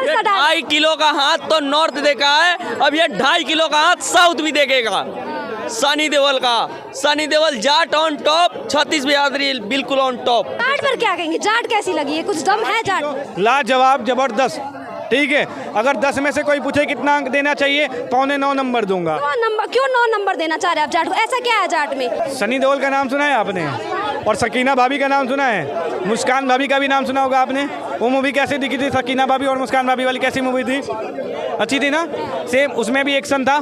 ये 2.5 किलो का हाथ तो नॉर्थ देखा है, अब ये 2.5 किलो का हाथ साउथ भी देखेगा। सनी देओल जाट ऑन टॉप, 36 बिरादरी बिल्कुल ऑन टॉप। जाट पर क्या कहेंगे, जाट कैसी लगी है, कुछ दम है जाट? लाजवाब, जबरदस्त, ठीक है। अगर 10 में से कोई पूछे कितना अंक देना चाहिए, 9.25 नंबर दूंगा। 9 नंबर? क्यों 9 नंबर देना चाह रहे हैं आप जाट को, ऐसा क्या है जाट में? सनी देओल का नाम सुना है आपने, और सकीना भाभी का नाम सुना है, मुस्कान भाभी का भी नाम सुना होगा आपने। वो मूवी कैसी दिखी थी, सकीना भाभी और मुस्कान भाभी वाली, कैसी मूवी थी? अच्छी थी ना? सेम उसमें भी एक्शन था,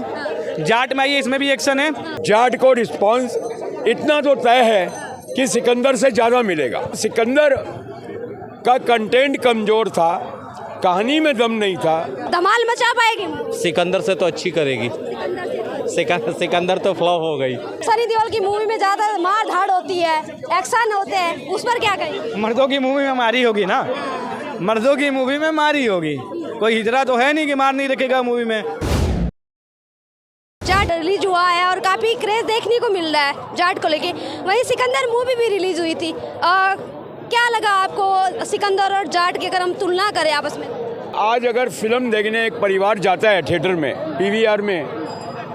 जाट में आइए इसमें भी एक्शन है। जाट को रिस्पांस इतना तो तय है कि सिकंदर से ज़्यादा मिलेगा। सिकंदर का कंटेंट कमज़ोर था, कहानी में दम नहीं था। धमाल मचा पाएगी सिकंदर से तो अच्छी करेगी, सिकंदर तो फ्लॉप हो गई। सनी देओल की मूवी में ज्यादा मार धाड़ होती है, एक्शन होते हैं, उस पर क्या कहेंगे? मर्दों की मूवी में मारी होगी ना, मर्दों की मूवी में मारी होगी, कोई हिजरा तो है नहीं कि मार नहीं रखेगा मूवी में। जाट रिलीज हुआ है और काफी क्रेज देखने को मिल रहा है जाट को लेके। वहीं सिकंदर मूवी भी रिलीज हुई थी, क्या लगा आपको सिकंदर और जाट की, अगर हम तुलना करें आपस में? आज अगर फिल्म देखने एक परिवार जाता है थिएटर में, पीवीआर में,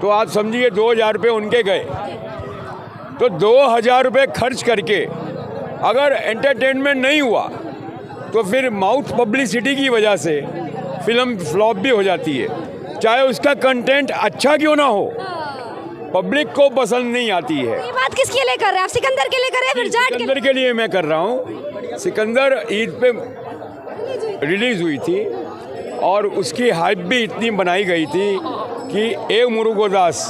तो आप समझिए 2,000 रुपये उनके गए। तो 2,000 रुपये खर्च करके अगर एंटरटेनमेंट नहीं हुआ तो फिर माउथ पब्लिसिटी की वजह से फिल्म फ्लॉप भी हो जाती है, चाहे उसका कंटेंट अच्छा क्यों ना हो, पब्लिक को पसंद नहीं आती है। ये बात किसके लिए कर रहे हैं आप, सिकंदर के लिए कर रहे हैं फिर जाट के लिए? सिकंदर के लिए मैं कर रहा हूँ। सिकंदर ईद पे रिलीज हुई थी और उसकी हाइप भी इतनी बनाई गई थी कि ए मुरुगोदास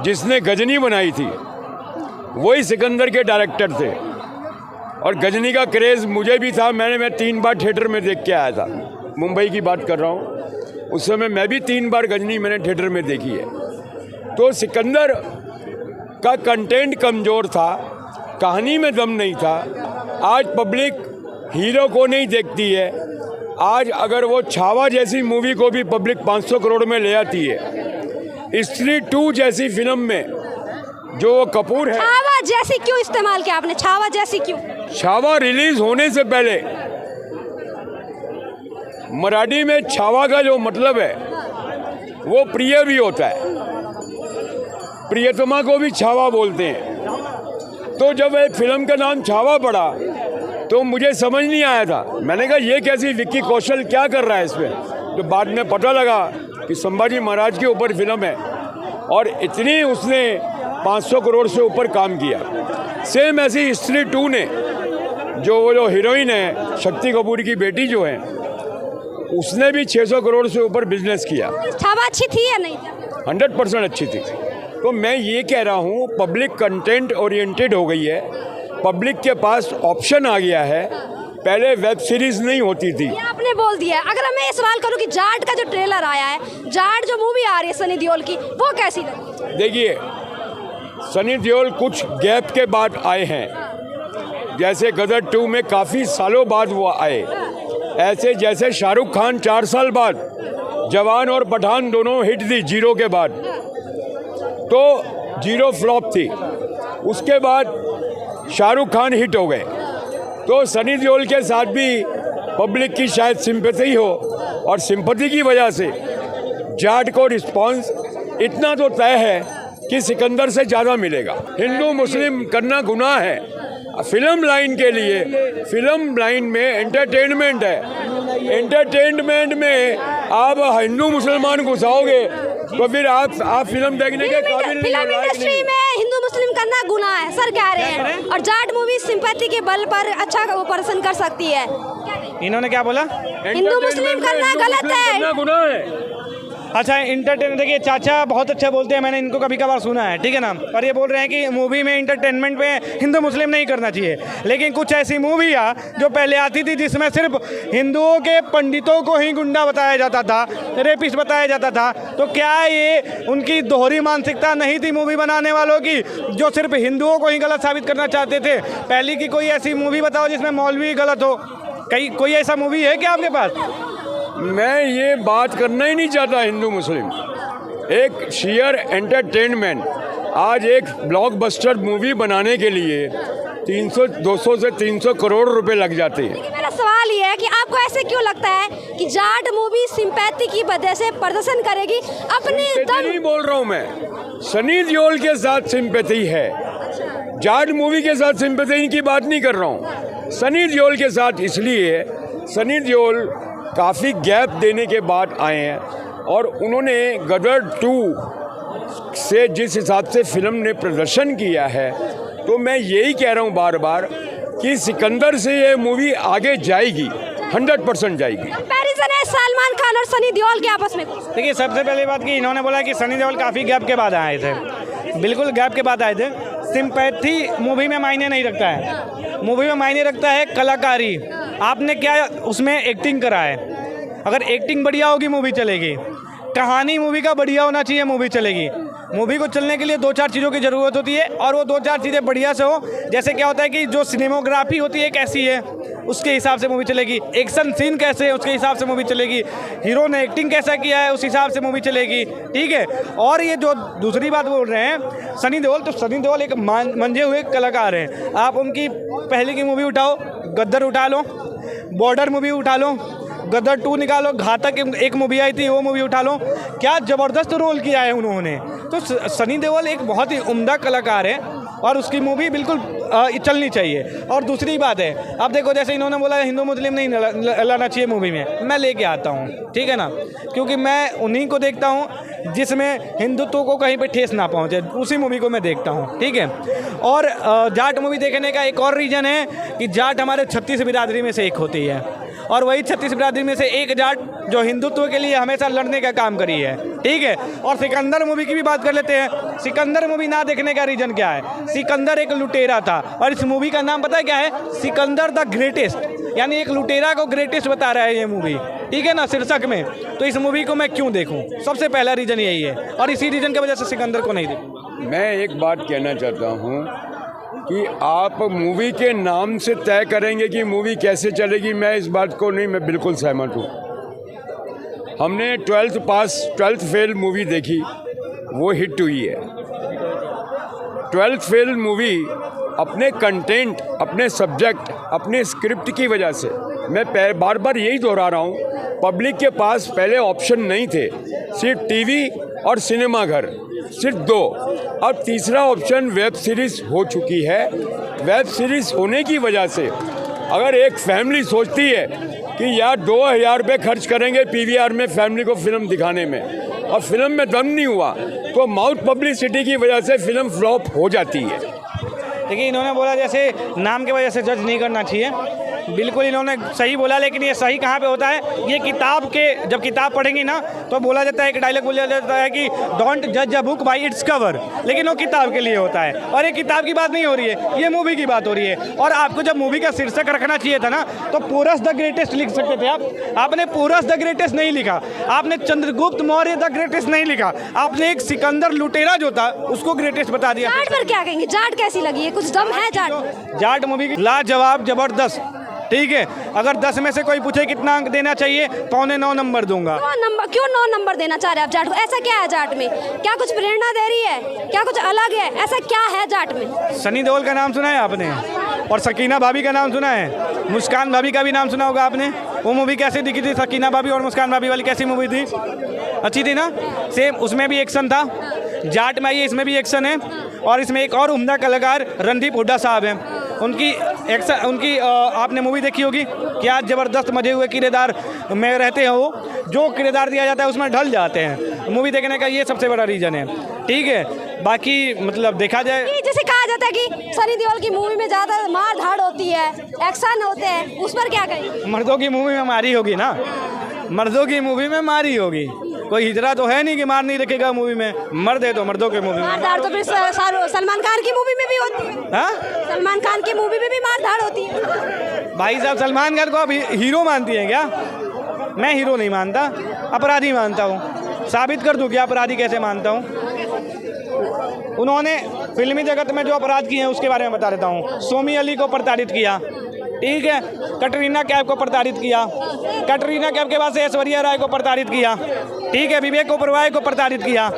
जिसने गजनी बनाई थी वही सिकंदर के डायरेक्टर थे, और गजनी का क्रेज़ मुझे भी था। मैं 3 बार थिएटर में देख के आया था, मुंबई की बात कर रहा हूँ। उस समय मैं भी 3 बार गजनी मैंने थिएटर में देखी है। तो सिकंदर का कंटेंट कमज़ोर था, कहानी में दम नहीं था। आज पब्लिक हीरो को नहीं देखती है। आज अगर वो छावा जैसी मूवी को भी पब्लिक 500 करोड़ में ले आती है, स्त्री 2 जैसी फिल्म में जो कपूर है। छावा जैसी क्यों इस्तेमाल किया आपने, छावा जैसी क्यों? छावा रिलीज होने से पहले मराठी में छावा का जो मतलब है वो प्रिय भी होता है, प्रियतमा को भी छावा बोलते हैं। तो जब एक फिल्म का नाम छावा पड़ा तो मुझे समझ नहीं आया था। मैंने कहा ये कैसी, विक्की कौशल क्या कर रहा है इसमें? तो बाद में पता लगा कि संभाजी महाराज के ऊपर फिल्म है और इतनी उसने 500 करोड़ से ऊपर काम किया। सेम ऐसी स्त्री 2 ने जो हीरोइन है शक्ति कपूर की बेटी जो है, उसने भी 600 करोड़ से ऊपर बिजनेस किया। छावा अच्छी थी या नहीं? 100% अच्छी थी। तो मैं ये कह रहा हूँ पब्लिक कंटेंट ओरिएंटेड हो गई है, पब्लिक के पास ऑप्शन आ गया है। पहले वेब सीरीज नहीं होती थी। ये आपने बोल दिया। अगर मैं ये सवाल करूँ कि जाट का जो ट्रेलर आया है, जाट जो मूवी आ रही है सनी देओल की, वो कैसी लगी? देखिए, सनी देओल कुछ गैप के बाद आए हैं, जैसे गदर 2 में काफ़ी सालों बाद वो आए, ऐसे जैसे शाहरुख खान 4 साल बाद जवान और पठान दोनों हिट दी 0 के बाद, तो 0 फ्लॉप थी। उसके बाद शाहरुख खान हिट हो गए। तो सनी देओल के साथ भी पब्लिक की शायद सिंपैथी हो, और सिंपैथी की वजह से जाट को रिस्पांस इतना तो तय है कि सिकंदर से ज़्यादा मिलेगा। हिंदू मुस्लिम करना गुनाह है फिल्म लाइन के लिए। फिल्म लाइन में एंटरटेनमेंट है, एंटरटेनमेंट में आप हिंदू मुसलमान घुसाओगे तो फिर आप फिल्म देखने के काबिल नहीं। फिल्म इंडस्ट्री में हिंदू मुस्लिम करना गुनाह है सर कह रहे हैं, और जाट मूवी सिंपैथी के बल पर अच्छा प्रदर्शन कर सकती है। इन्होंने क्या बोला? हिंदू मुस्लिम करना गलत है, गुनाह है। अच्छा, इंटरटेन, देखिए चाचा बहुत अच्छा बोलते हैं, मैंने इनको कभी कभार सुना है, ठीक है ना। पर ये बोल रहे हैं कि मूवी में इंटरटेनमेंट में हिंदू मुस्लिम नहीं करना चाहिए। लेकिन कुछ ऐसी मूवी आ जो पहले आती थी जिसमें सिर्फ हिंदुओं के पंडितों को ही गुंडा बताया जाता था, रेपिस्ट बताया जाता था। तो क्या ये उनकी दोहरी मानसिकता नहीं थी मूवी बनाने वालों की, जो सिर्फ हिंदुओं को ही गलत साबित करना चाहते थे? पहली की कोई ऐसी मूवी बताओ जिसमें मौलवी गलत हो, कोई ऐसा मूवी है क्या आपके पास? मैं ये बात करना ही नहीं चाहता हिंदू मुस्लिम। एक शेयर एंटरटेनमेंट, आज एक ब्लॉकबस्टर मूवी बनाने के लिए 200 से 300 करोड़ रुपए लग जाते हैं। मेरा सवाल ये है कि आप आपको ऐसे क्यों लगता है कि जाट मूवी सिंपैथी की वजह से प्रदर्शन करेगी अपनी सिंपैथी नहीं बोल रहा हूँ मैं, सनी देओल के साथ सिंपैथी है, जाट मूवी के साथ सिंपैथी की बात नहीं कर रहा हूँ। सनी देओल के साथ इसलिए, सनी देओल काफ़ी गैप देने के बाद आए हैं और उन्होंने गदर 2 से जिस हिसाब से फिल्म ने प्रदर्शन किया है, तो मैं यही कह रहा हूँ बार बार कि सिकंदर से ये मूवी आगे जाएगी, 100% जाएगी। कंपैरिजन है सलमान खान और सनी देओल के आपस में। देखिए, सबसे पहले बात की इन्होंने बोला कि सनी देओल काफ़ी गैप के बाद आए थे, बिल्कुल गैप के बाद आए थे। सिंपैथी मूवी में मायने नहीं रखता है, मूवी में मायने रखता है कलाकारी, आपने क्या उसमें एक्टिंग करा है। अगर एक्टिंग बढ़िया होगी मूवी चलेगी, कहानी मूवी का बढ़िया होना चाहिए, मूवी चलेगी। मूवी को चलने के लिए 2-4 चीज़ों की ज़रूरत होती है और वो 2-4 चीज़ें बढ़िया से हो। जैसे क्या होता है कि जो सिनेमोग्राफी होती है कैसी है, उसके हिसाब से मूवी चलेगी, एक्शन सीन कैसे है उसके हिसाब से मूवी चलेगी, हीरो ने एक्टिंग कैसा किया है उस हिसाब से मूवी चलेगी, ठीक है। और ये जो दूसरी बात बोल रहे हैं सनी देओल, तो सनी देओल एक मंजे हुए कलाकार हैं। आप उनकी पहले की मूवी उठाओ, गद्दर उठा लो, बॉर्डर मूवी उठा लो, गदर 2 निकालो, घातक एक मूवी आई थी वो मूवी उठा लो, क्या ज़बरदस्त रोल किया है उन्होंने। तो सनी देओल एक बहुत ही उम्दा कलाकार है और उसकी मूवी बिल्कुल चलनी चाहिए। और दूसरी बात है, अब देखो जैसे इन्होंने बोला हिंदू मुस्लिम नहीं लाना चाहिए मूवी में, मैं लेके आता हूँ, ठीक है ना, क्योंकि मैं उन्हीं को देखता हूँ जिसमें हिंदुत्व को कहीं पे ठेस ना पहुँचे, उसी मूवी को मैं देखता हूँ, ठीक है। और जाट मूवी देखने का एक और रीज़न है कि जाट हमारे 36 बिरादरी में से एक होती है और वही 36 बिरादरी में से एक जाट जो हिंदुत्व के लिए हमेशा लड़ने का काम करी है, ठीक है। और सिकंदर मूवी की भी बात कर लेते हैं। सिकंदर मूवी ना देखने का रीज़न क्या है? सिकंदर एक लुटेरा था और इस मूवी का नाम पता है क्या है? सिकंदर द ग्रेटेस्ट, यानी एक लुटेरा को ग्रेटेस्ट बता रहा है ये मूवी, ठीक है ना, शीर्षक में। तो इस मूवी को मैं क्यों देखूं? सबसे पहला रीज़न यही है और इसी रीज़न की वजह से सिकंदर को नहीं देखूं। मैं एक बात कहना चाहता हूँ कि आप मूवी के नाम से तय करेंगे कि मूवी कैसे चलेगी, मैं इस बात को नहीं, मैं बिल्कुल सहमत हूँ। हमने 12th फेल मूवी देखी, वो हिट हुई है। 12th फेल मूवी अपने कंटेंट, अपने सब्जेक्ट, अपने स्क्रिप्ट की वजह से, मैं बार बार यही दोहरा रहा हूँ, पब्लिक के पास पहले ऑप्शन नहीं थे, सिर्फ टीवी और सिनेमाघर, सिर्फ 2। अब तीसरा ऑप्शन वेब सीरीज़ हो चुकी है। वेब सीरीज़ होने की वजह से अगर एक फैमिली सोचती है कि यार 2000 रुपये खर्च करेंगे पीवीआर में फैमिली को फिल्म दिखाने में और फिल्म में दम नहीं हुआ, तो माउथ पब्लिसिटी की वजह से फिल्म फ्लॉप हो जाती है। देखिए, इन्होंने बोला जैसे नाम की वजह से जज नहीं करना चाहिए, बिल्कुल इन्होंने सही बोला, लेकिन ये सही कहाँ पे होता है? ये किताब के, जब किताब पढ़ेंगी ना तो बोला जाता है, एक डायलॉग बोला जाता है कि डोंट जज a book by its cover, लेकिन वो किताब के लिए होता है और ये किताब की बात नहीं हो रही है, ये मूवी की बात हो रही है। और आपको जब मूवी का शीर्षक रखना चाहिए था ना तो पोरस द ग्रेटेस्ट लिख सकते थे आप, आपने पोरस द ग्रेटेस्ट नहीं लिखा, आपने चंद्रगुप्त मौर्य द ग्रेटेस्ट नहीं लिखा, आपने एक सिकंदर लुटेरा जो था उसको ग्रेटेस्ट बता दिया। जाट पर क्या कहेंगे? जाट कैसी लगी है? कुछ दम है जाट मूवी की? लाजवाब, जबरदस्त, ठीक है। अगर 10 में से कोई पूछे कितना अंक देना चाहिए, 9.25 नंबर दूंगा। क्यों 9 नंबर देना चाह रहे हैं आप जाट को? ऐसा क्या है जाट में? क्या कुछ प्रेरणा दे रही है? क्या कुछ अलग है? ऐसा क्या है जाट में? सनी देओल का नाम सुना है आपने? और सकीना भाभी का नाम सुना है? मुस्कान भाभी का भी नाम सुना होगा आपने। वो मूवी कैसी दिखी थी? सकीना भाभी और मुस्कान भाभी वाली कैसी मूवी थी? अच्छी थी ना? सेम, उसमें भी एक्शन था। जाट में आइए, इसमें भी एक्शन है और इसमें एक और उम्दा कलाकार रणदीप हुड्डा साहब हैं। उनकी आपने मूवी देखी होगी, क्या ज़बरदस्त मजे हुए किरदार में रहते हैं, वो जो किरदार दिया जाता है उसमें ढल जाते हैं। मूवी देखने का ये सबसे बड़ा रीज़न है, ठीक है। बाकी मतलब देखा जाए, जैसे कहा जाता है कि सनी देओल की मूवी में ज़्यादा मार धाड़ होती है, एक्शन होते हैं, उस पर क्या कहें? मर्दों की मूवी में मारी होगी ना, मर्दों की मूवी में मारी होगी, कोई हिजरा तो है नहीं कि मार नहीं रखेगा मूवी में, मर्द है तो मर्दों के मूवी में। मारधाड़ तो फिर सलमान खान की मूवी में भी होती है। हाँ, सलमान खान की मूवी में भी मारधाड़ होती है। भाई साहब, सलमान खान को आप हीरो मानती हैं क्या? मैं हीरो नहीं मानता, अपराधी मानता हूँ। साबित कर दूँ क्या अपराधी कैसे मानता हूँ? उन्होंने फिल्मी जगत में जो अपराध किए हैं उसके बारे में बता देता हूँ। सोमी अली को प्रताड़ित किया, ठीक है। कटरीना कैफ को प्रताड़ित किया, कटरीना कैफ के बाद से ऐश्वर्या राय को प्रताड़ित किया, ठीक है। विवेक ओबरॉय को प्रताड़ित किया,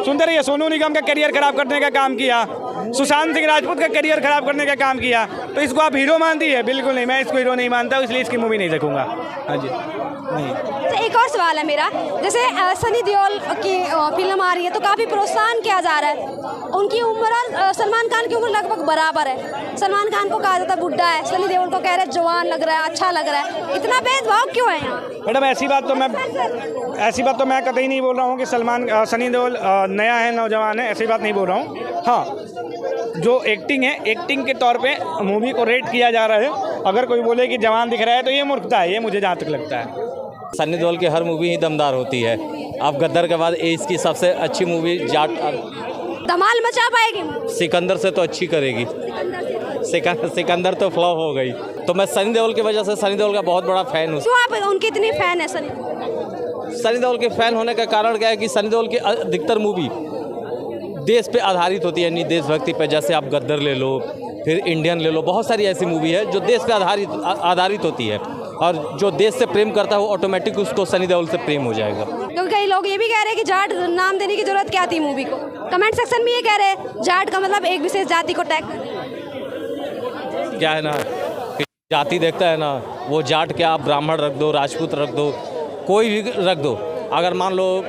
सुनते रहिए। सोनू निगम का करियर खराब करने का काम किया, सुशांत सिंह राजपूत का करियर खराब करने का काम किया, तो इसको आप हीरो मानती है? बिल्कुल नहीं, मैं इसको हीरो नहीं मानता, इसलिए इसकी मूवी नहीं देखूंगा। हाँ जी, नहीं। तो एक और सवाल है मेरा, जैसे सनी देओल की फिल्म आ रही है तो काफ़ी प्रोत्साहन किया जा रहा है। उनकी उम्र और सलमान खान की उम्र लगभग बराबर है। सलमान खान को कहा जाता है बुढ़ा है, सनी देओल को कह रहे हैं जवान लग रहा है, अच्छा लग रहा है। इतना भेदभाव क्यों है यहाँ? मैडम ऐसी बात तो मैं कतई नहीं बोल रहा हूँ कि सनी देओल नया है, नौजवान है, ऐसी बात नहीं बोल रहा हूँ। हाँ, जो एक्टिंग है, एक्टिंग के तौर पे मूवी को रेट किया जा रहा है। अगर कोई बोले कि जवान दिख रहा है तो ये मूर्खता है, ये मुझे जहाँ तक लगता है। सनी देओल की हर मूवी ही दमदार होती है। अब गद्दार के बाद इसकी सबसे अच्छी मूवी जाट धमाल मचा पाएगी। सिकंदर से तो अच्छी करेगी। सिकंदर तो फ्लॉप हो गई। तो मैं सनी देओल की वजह से सनी देओल का बहुत बड़ा फ़ैन हूँ। क्यों आप उनके इतने फैन है? सनी देओल के फ़ैन होने का कारण क्या है कि सनी देओल की अधिकतर मूवी देश पे आधारित होती है, यानी देशभक्ति पे। जैसे आप गद्दार ले लो, फिर इंडियन ले लो, बहुत सारी ऐसी मूवी है जो देश पे आधारित होती है। और जो देश से प्रेम करता है वो ऑटोमेटिक उसको सनी देओल से प्रेम हो जाएगा। क्योंकि कई लोग ये भी कह रहे हैं कि जाट नाम देने की जरूरत क्या थी मूवी को। कमेंट सेक्शन में ये कह रहे हैं जाट का मतलब एक विशेष जाति को टैग। क्या है ना कि जाति देखता है ना, वो जाट क्या, आप ब्राह्मण रख दो, राजपूत रख दो, कोई भी रख दो। अगर मान लो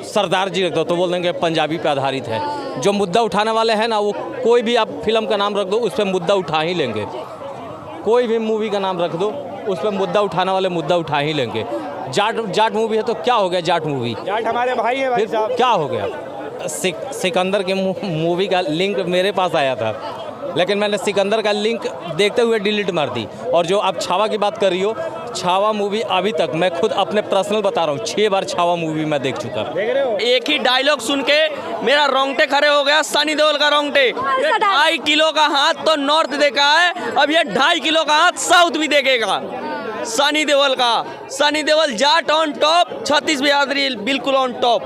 सरदार जी रख दो तो बोल देंगे पंजाबी पे आधारित है। जो मुद्दा उठाने वाले हैं ना, वो कोई भी आप फिल्म का नाम रख दो उस पर मुद्दा उठा ही लेंगे। कोई भी मूवी का नाम रख दो उस पर मुद्दा उठाने वाले मुद्दा उठा ही लेंगे। जाट मूवी है तो क्या हो गया? जाट मूवी जाट हमारे भाई है, भाई फिर साहब। क्या हो गया? सिकंदर की मूवी का लिंक मेरे पास आया था, लेकिन मैंने सिकंदर का लिंक देखते हुए डिलीट मार दी। और जो आप छावा की बात कर रही हो, छावा मूवी अभी तक मैं खुद अपने पर्सनल बता रहा हूँ 6 बार छावा मूवी मैं देख चुका। देख रहे हो? एक ही डायलॉग सुन के मेरा रोंगटे खड़े हो गया। सनी देओल का रोंगटे। ये 2.5 किलो का हाथ तो नॉर्थ देखा है, अब ये 2.5 किलो का हाथ साउथ भी देखेगा। सनी देओल का, सनी देओल जाट ऑन टॉप, 36 बिरादरी बिल्कुल ऑन टॉप।